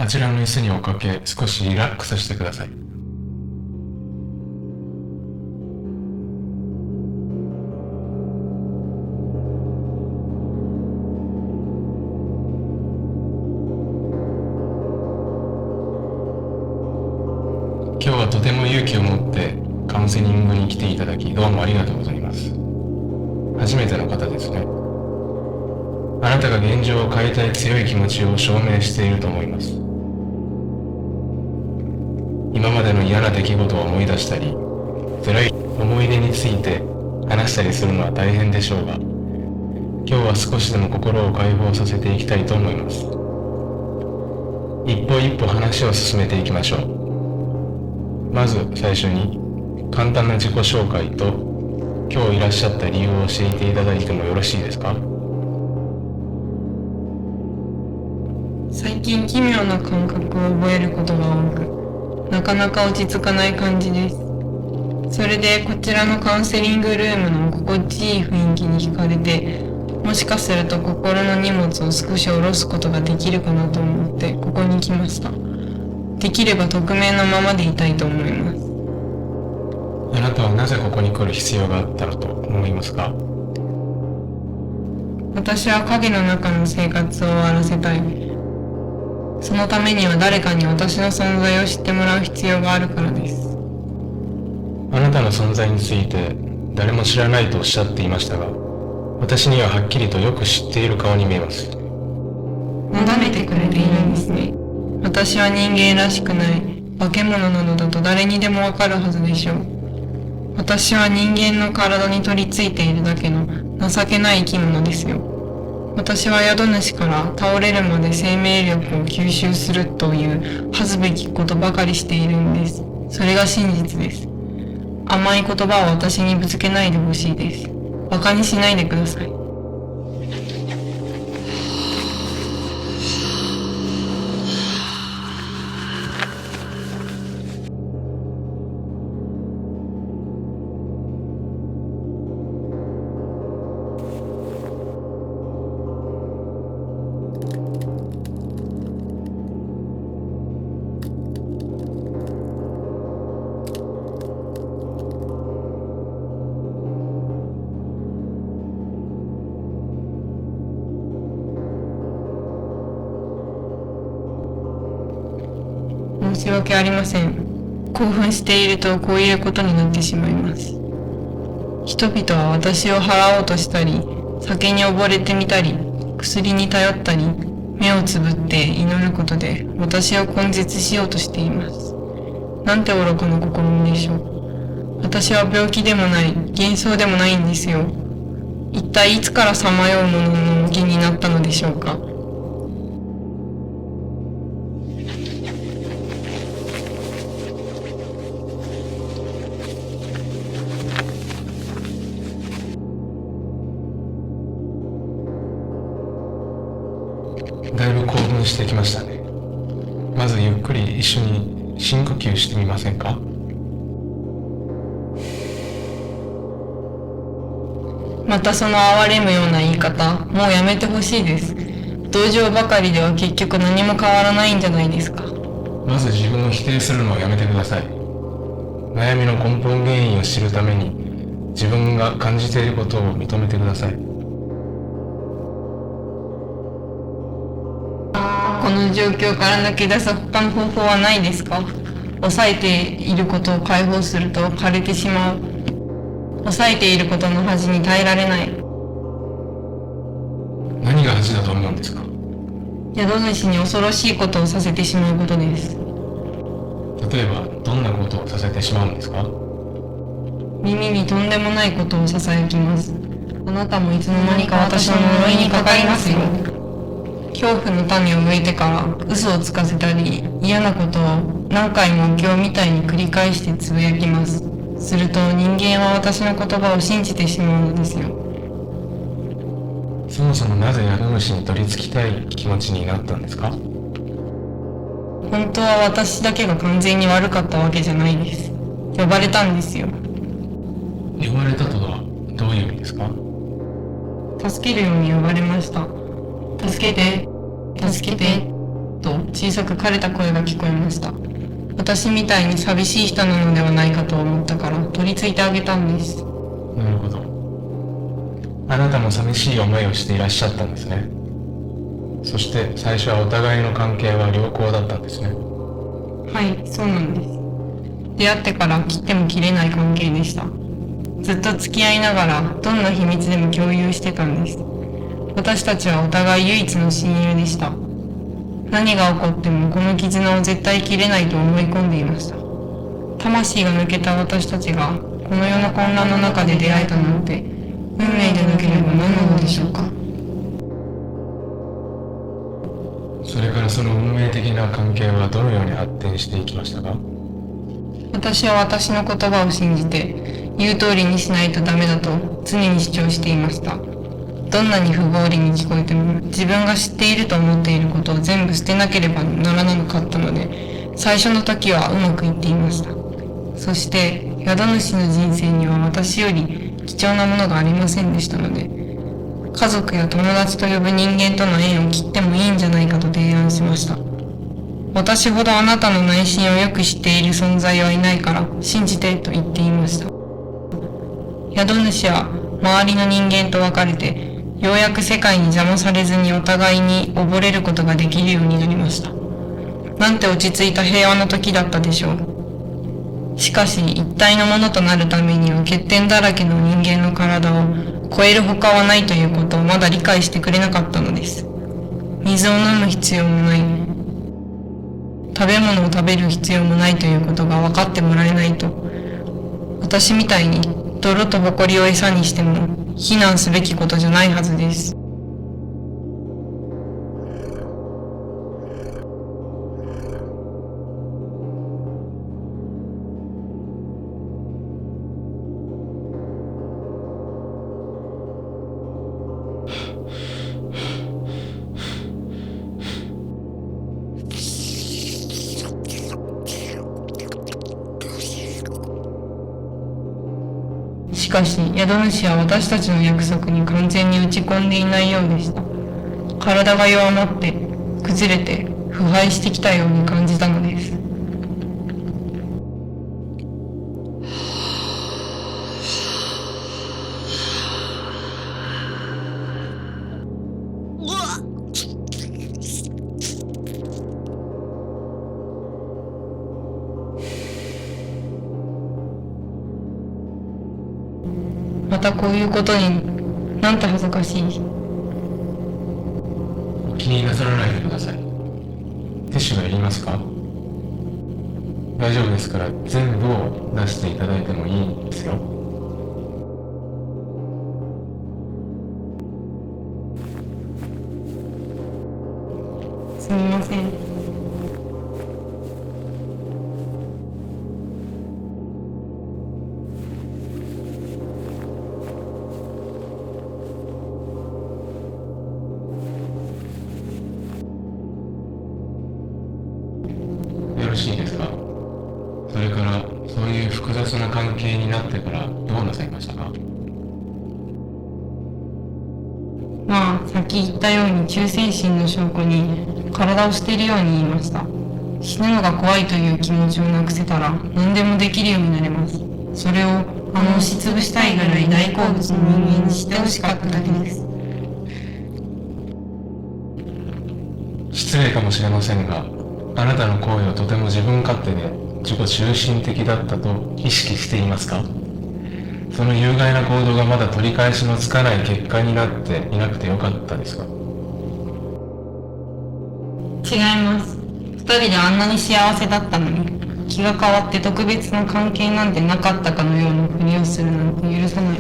あちらの椅子におかけ、少しリラックスしてください。今日はとても勇気を持ってカウンセリングに来ていただき、どうもありがとうございます。初めての方ですね。あなたが現状を変えたい強い気持ちを証明していると思います。今までの嫌な出来事を思い出したり、辛い思い出について話したりするのは大変でしょうが、今日は少しでも心を解放させていきたいと思います。一歩一歩話を進めていきましょう。まず最初に簡単な自己紹介と今日いらっしゃった理由を教えていただいてもよろしいですか？最近奇妙な感覚を覚えることが多く、なかなか落ち着かない感じです。それでこちらのカウンセリングルームの心地いい雰囲気に惹かれて、もしかすると心の荷物を少し下ろすことができるかなと思ってここに来ました。できれば匿名のままでいたいと思います。あなたはなぜここに来る必要があったのと思いますか？私は影の中の生活を終わらせたい。そのためには誰かに私の存在を知ってもらう必要があるからです。あなたの存在について誰も知らないとおっしゃっていましたが、私にははっきりとよく知っている顔に見えます。なだめてくれているんですね。私は人間らしくない化け物なのだと誰にでもわかるはずでしょう。私は人間の体に取り付いているだけの情けない生き物ですよ。私は宿主から倒れるまで生命力を吸収するという恥ずべきことばかりしているんです。それが真実です。甘い言葉を私にぶつけないでほしいです。馬鹿にしないでください。申し訳ありません。興奮しているとこういうことになってしまいます。人々は私を払おうとしたり、酒に溺れてみたり、薬に頼ったり、目をつぶって祈ることで私を根絶しようとしています。なんて愚かな試みでしょう。私は病気でもない、幻想でもないんですよ。一体いつからさまようものの気になったのでしょうか。だいぶ興奮してきましたね。まずゆっくり一緒に深呼吸してみませんか？またその哀れむような言い方、もうやめてほしいです。同情ばかりでは結局何も変わらないんじゃないですか。まず自分を否定するのをやめてください。悩みの根本原因を知るために自分が感じていることを認めてください。この状況から抜け出す他の方法はないですか？抑えていることを解放すると枯れてしまう。抑えていることの恥に耐えられない。何が恥だと思うんですか？宿主に恐ろしいことをさせてしまうことです。例えばどんなことをさせてしまうんですか？耳にとんでもないことを囁きます。あなたもいつの間にか私の呪いにかかりますよ。恐怖の種を植えてから嘘をつかせたり、嫌なことを何回もお経みたいに繰り返してつぶやきます。すると人間は私の言葉を信じてしまうのですよ。そもそもなぜ宿主に取り付きたい気持ちになったんですか？本当は私だけが完全に悪かったわけじゃないです。呼ばれたんですよ。呼ばれたとはどういう意味ですか？助けるように呼ばれました。助けて、助けて、と小さく枯れた声が聞こえました。私みたいに寂しい人なのではないかと思ったから取り付いてあげたんです。なるほど。あなたも寂しい思いをしていらっしゃったんですね。そして最初はお互いの関係は良好だったんですね。はい、そうなんです。出会ってから切っても切れない関係でした。ずっと付き合いながらどんな秘密でも共有してたんです。私たちはお互い唯一の親友でした。何が起こってもこの絆を絶対切れないと思い込んでいました。魂が抜けた私たちがこの世の混乱の中で出会えたなんて運命でなければ何なのでしょうか。それからその運命的な関係はどのように発展していきましたか？私は私の言葉を信じて言う通りにしないとダメだと常に主張していました。どんなに不合理に聞こえても自分が知っていると思っていることを全部捨てなければならなかったので、最初の時はうまくいっていました。そして宿主の人生には私より貴重なものがありませんでしたので、家族や友達と呼ぶ人間との縁を切ってもいいんじゃないかと提案しました。私ほどあなたの内心をよく知っている存在はいないから信じてと言っていました。宿主は周りの人間と別れて、ようやく世界に邪魔されずにお互いに溺れることができるようになりました。なんて落ち着いた平和な時だったでしょう。しかし一体のものとなるためには欠点だらけの人間の体を超える他はないということをまだ理解してくれなかったのです。水を飲む必要もない、食べ物を食べる必要もないということが分かってもらえないと、私みたいに泥と埃を餌にしても非難すべきことじゃないはずです。しかし宿主は私たちの約束に完全に打ち込んでいないようでした。体が弱まって崩れて腐敗してきたように感じたのです。またこういうことになんて恥ずかしい。気になさらないでください。ティッシュがいりますか？大丈夫ですから全部を出していただいてもいいんですよ。すみません。よろしいですか？それからそういう複雑な関係になってからどうなさいましたか？まあ、さっき言ったように忠誠心の証拠に体を捨てるように言いました。死ぬのが怖いという気持ちをなくせたら何でもできるようになれます。それを押しつぶしたいぐらい大好物の人間に知ってほしかっただけです。失礼かもしれませんが、あなたの行為はとても自分勝手で自己中心的だったと意識していますか？その有害な行動がまだ取り返しのつかない結果になっていなくてよかったですか？違います。二人であんなに幸せだったのに、気が変わって特別な関係なんてなかったかのようなふりをするなんて許さない。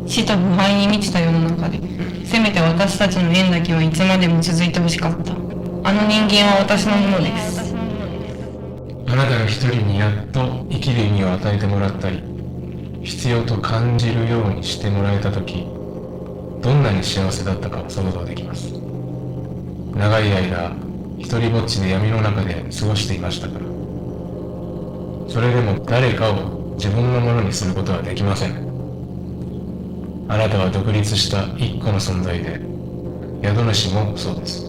死と腐敗に満ちた世の中で、せめて私たちの縁だけはいつまでも続いてほしかった。あの人間は私のものです。あなたが一人にやっと生きる意味を与えてもらったり、必要と感じるようにしてもらえたとき、どんなに幸せだったかを想像できます。長い間、一人ぼっちで闇の中で過ごしていましたから。それでも誰かを自分のものにすることはできません。あなたは独立した一個の存在で、宿主もそうです。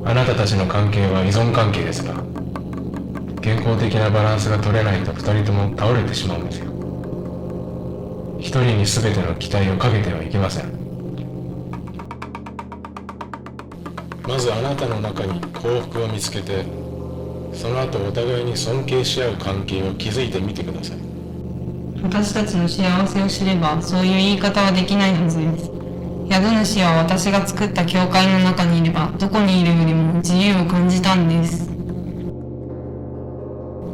あなたたちの関係は依存関係ですが、健康的なバランスが取れないと二人とも倒れてしまうんですよ。一人に全ての期待をかけてはいけません。まずあなたの中に幸福を見つけて、その後お互いに尊敬し合う関係を築いてみてください。私たちの幸せを知れば、そういう言い方はできないはずです。宿主は私が作った教会の中にいれば、どこにいるよりも自由を感じたんです。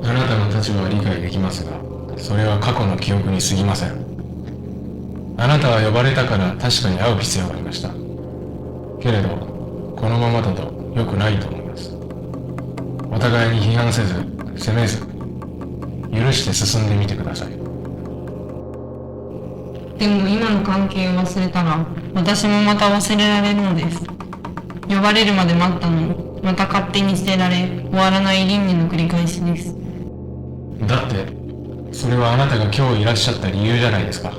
あなたの立場は理解できますが、それは過去の記憶に過ぎません。あなたは呼ばれたから確かに会う必要がありました。けれど、このままだと良くないと思います。お互いに批判せず、責めず、許して進んでみてください。でも今の関係を忘れたら、私もまた忘れられるのです。呼ばれるまで待ったのに、また勝手に捨てられ、終わらない輪廻の繰り返しです。だって、それはあなたが今日いらっしゃった理由じゃないですか。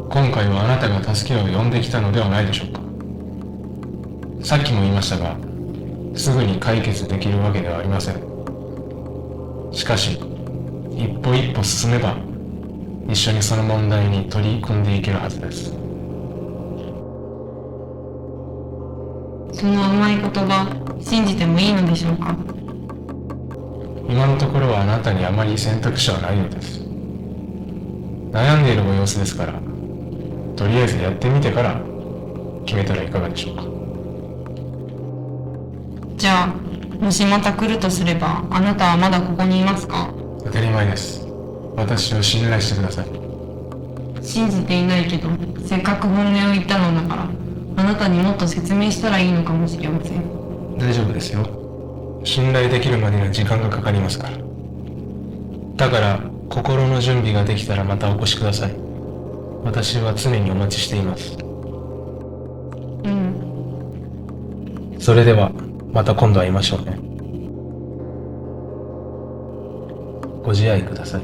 今回はあなたが助けを呼んできたのではないでしょうか。さっきも言いましたが、すぐに解決できるわけではありません。しかし、一歩一歩進めば、一緒にその問題に取り組んでいけるはずです。その甘い言葉、信じてもいいのでしょうか。今のところはあなたにあまり選択肢はないのです。悩んでいるご様子ですから、とりあえずやってみてから決めたらいかがでしょうか。じゃあ、もしまた来るとすれば、あなたはまだここにいますか？当たり前です。私を信頼してください。信じていないけど、せっかく本音を言ったのだから、あなたにもっと説明したらいいのかもしれません。大丈夫ですよ。信頼できるまでには時間がかかりますから。だから、心の準備ができたらまたお越しください。私は常にお待ちしています。うん。それでは、また今度会いましょうね。ご自愛ください。